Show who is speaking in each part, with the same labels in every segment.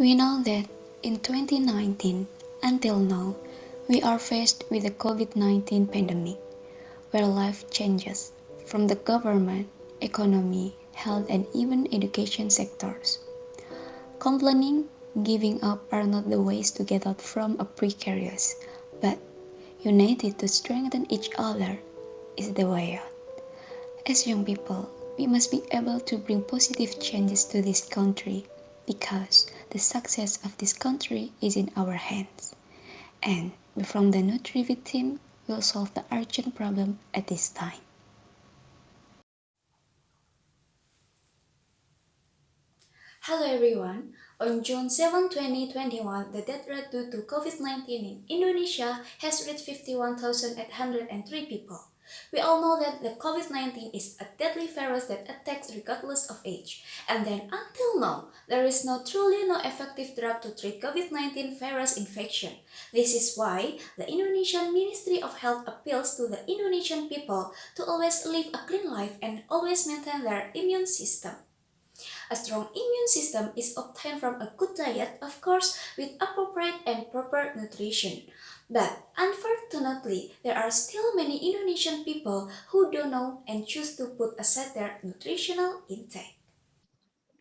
Speaker 1: We know that in 2019 until now, we are faced with the COVID-19 pandemic, where life changes from the government, economy, health, and even education sectors. Complaining, giving up are not the ways to get out from a precarious, but united to strengthen each other is the way out. As young people, we must be able to bring positive changes to this country because the success of this country is in our hands. And from the NUTRIFIT team, will solve the urgent problem at this time.
Speaker 2: Hello everyone. On June 7, 2021, the death rate due to COVID-19 in Indonesia has reached 51,803 people. We all know that the COVID-19 is a deadly virus that attacks regardless of age. And then until now, there is truly no effective drug to treat COVID-19 virus infection. This is why the Indonesian Ministry of Health appeals to the Indonesian people to always live a clean life and always maintain their immune system. A strong immune system is obtained from a good diet, of course, with appropriate and proper nutrition. But unfortunately, there are still many Indonesian people who don't know and choose to put aside their nutritional intake.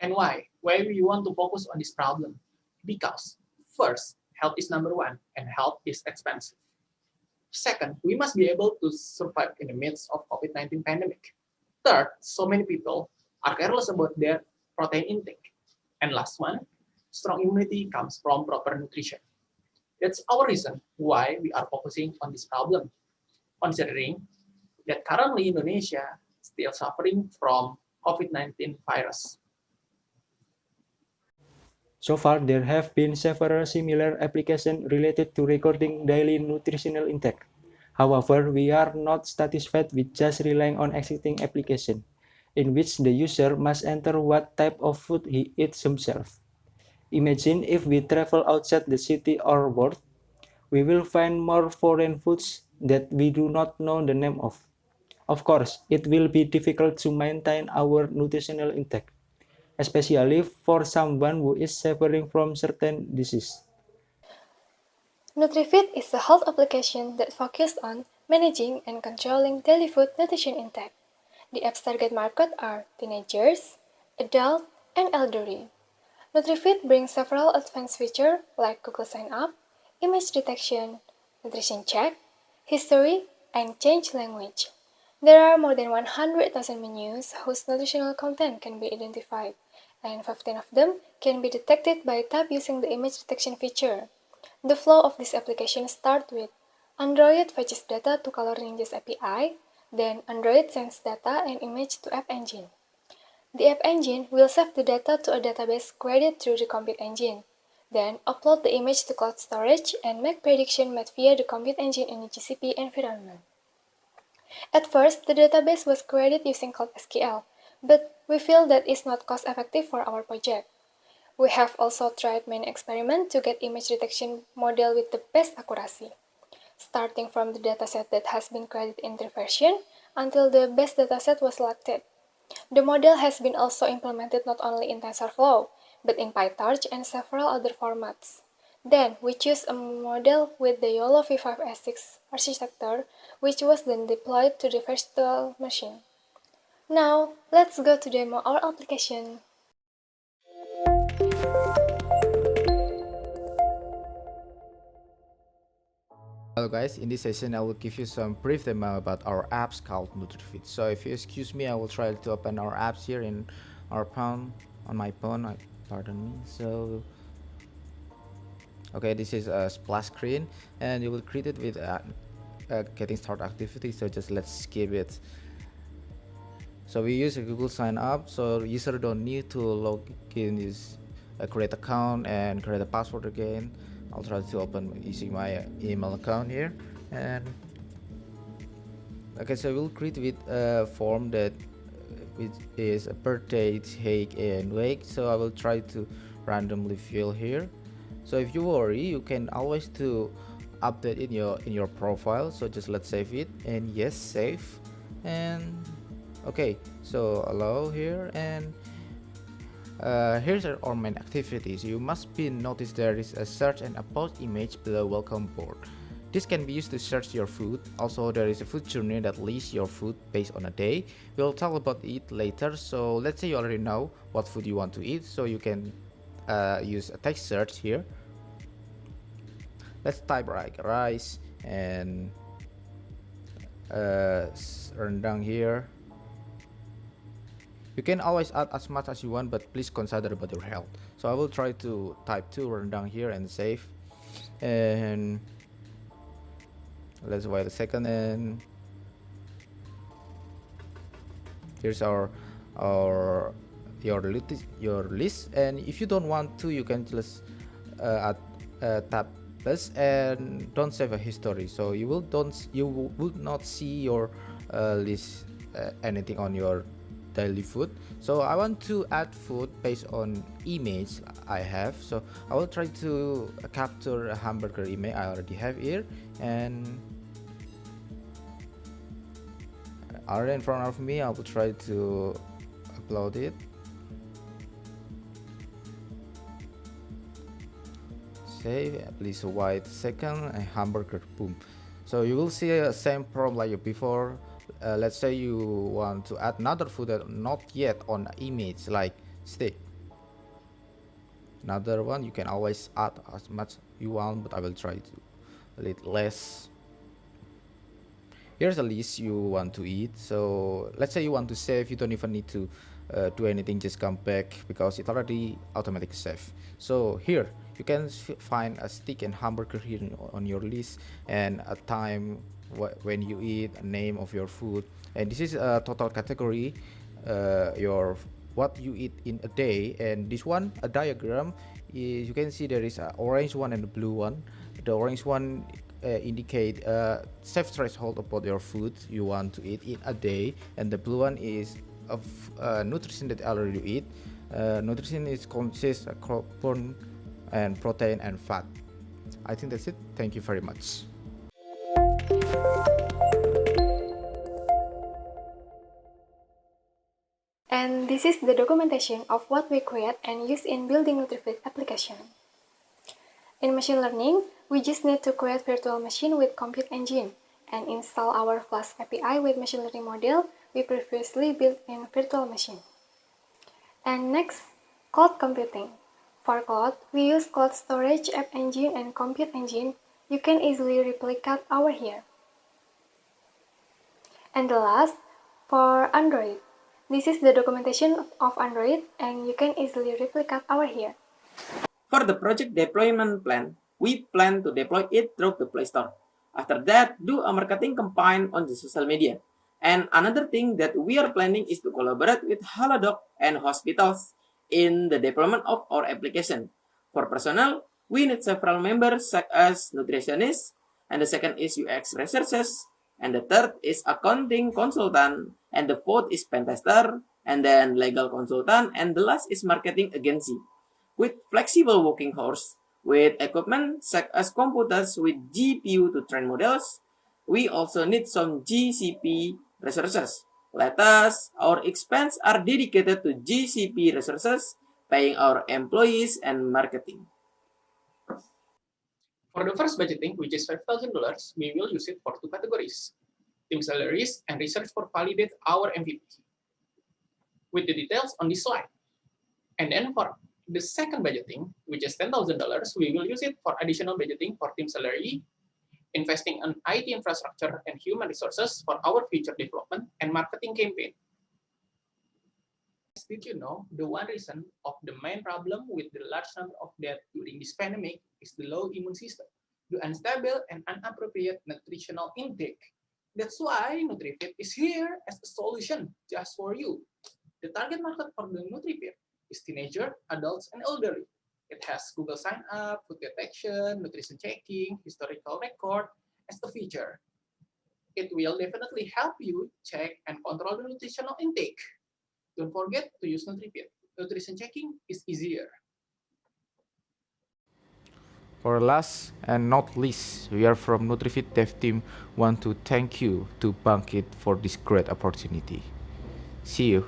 Speaker 3: And why? Why we want to focus on this problem? Because first, health is number one, and health is expensive. Second, we must be able to survive in the midst of COVID-19 pandemic. Third, so many people are careless about their protein intake. And last one, strong immunity comes from proper nutrition. That's our reason why we are focusing on this problem, considering that currently Indonesia is still suffering from COVID-19 virus.
Speaker 4: So far, there have been several similar applications related to recording daily nutritional intake. However, we are not satisfied with just relying on existing applications, in which the user must enter what type of food he eats himself. Imagine if we travel outside the city or world, we will find more foreign foods that we do not know the name of. Of course, it will be difficult to maintain our nutritional intake, especially for someone who is suffering from certain disease.
Speaker 5: NutriFit is a health application that focuses on managing and controlling daily food nutrition intake. The app's target market are teenagers, adults, and elderly. NutriFit brings several advanced features like Google Sign Up, image detection, nutrition check, history, and change language. There are more than 100,000 menus whose nutritional content can be identified, and 15 of them can be detected by tap using the image detection feature. The flow of this application starts with Android fetches data to Color Ninja's API, then Android sends data and image to App Engine. The App Engine will save the data to a database created through the Compute Engine, then upload the image to cloud storage and make prediction made via the Compute Engine in the GCP environment. At first, the database was created using Cloud SQL, but we feel that it's not cost-effective for our project. We have also tried many experiments to get image detection model with the best accuracy, starting from the dataset that has been created in the version until the best dataset was selected. The model has been also implemented not only in TensorFlow, but in PyTorch and several other formats. Then, we choose a model with the YOLO V5S6 architecture, which was then deployed to the virtual machine. Now, let's go to demo our application.
Speaker 6: Hello guys, in this session I will give you some brief demo about our apps called NutriFit. So if you excuse me, I will try to open our apps here in our phone, on my phone, pardon me. So okay, this is a splash screen and you will greet it with a getting started activity, so just let's skip it. So we use a Google sign up, so user don't need to log in this create account and create a password again. I'll try to open using my email account here, and okay, so we'll create with a form that which is a birthday, height, and weight. So I will try to randomly fill here. So if you worry, you can always to update in your profile. So just let's save it, and yes, save. And okay, so allow here, and Here's our main activities. You must be noticed there is a search and about image below welcome board. This can be used to search your food. Also, there is a food journey that lists your food based on a day. We'll talk about it later. So let's say you already know what food you want to eat, so you can use a text search here. Let's type like rice and rendang here. You can always add as much as you want, but please consider about your health. So I will try to type 2 rendang here and save. And let's wait a second, and here's your list. And if you don't want to, you can just add tab plus and don't save a history, so you will not see your list anything on your daily food. So I want to add food based on image I have, so I will try to capture a hamburger image I already have here, and already in front of me. I will try to upload it. Save, please wait a second, and hamburger, boom. So you will see a same problem like before. Let's say you want to add another food that not yet on image, like steak. Another one, you can always add as much you want, but I will try to a little less. Here's a list you want to eat. So let's say you want to save, you don't even need to do anything, just come back because it already automatically save. So here you can find a steak and hamburger here on your list, and a time when you eat, a name of your food, and this is a total category, your what you eat in a day. And this one, a diagram, is you can see there is an orange one and a blue one. The orange one indicate safe threshold about your food you want to eat in a day, and the blue one is of nutrition that already you eat. Nutrition is consists of carbon and protein and fat. I think that's it. Thank you very much.
Speaker 5: And this is the documentation of what we create and use in building NUTRIFIT application. In machine learning, we just need to create virtual machine with compute engine and install our Flask API with machine learning model we previously built in virtual machine. And next, cloud computing. For cloud, we use cloud storage, app engine, and compute engine. You can easily replicate our here. And the last, for Android. This is the documentation of Android, and you can easily replicate our here.
Speaker 7: For the project deployment plan, we plan to deploy it through the Play Store. After that, do a marketing campaign on the social media. And another thing that we are planning is to collaborate with Halodoc and hospitals in the deployment of our application. For personnel, we need several members such as nutritionists, and the second is UX researchers, and the third is accounting consultant, and the fourth is pen tester, and then legal consultant, and the last is marketing agency. With flexible working hours, with equipment such as computers with GPU to train models, we also need some GCP resources. Let us, our expense are dedicated to GCP resources, paying our employees and marketing.
Speaker 3: For the first budgeting, which is $5,000, we will use it for two categories: team salaries and research for validate our MVP, with the details on this slide. And then for the second budgeting, which is $10,000, we will use it for additional budgeting for team salary, investing in IT infrastructure and human resources for our future development and marketing campaign. Did you know the one reason of the main problem with the large number of deaths during this pandemic is the low immune system, the unstable and inappropriate nutritional intake? That's why NUTRIFIT is here as a solution just for you. The target market for the NUTRIFIT is teenager, adults, and elderly. It has Google sign up, food detection, nutrition checking, historical record as a feature. It will definitely help you check and control the nutritional intake. Don't forget to use NUTRIFIT. Nutrition checking is easier.
Speaker 6: For last and not least, we are from NUTRIFIT dev team want to thank you to Bangkit for this great opportunity. See you.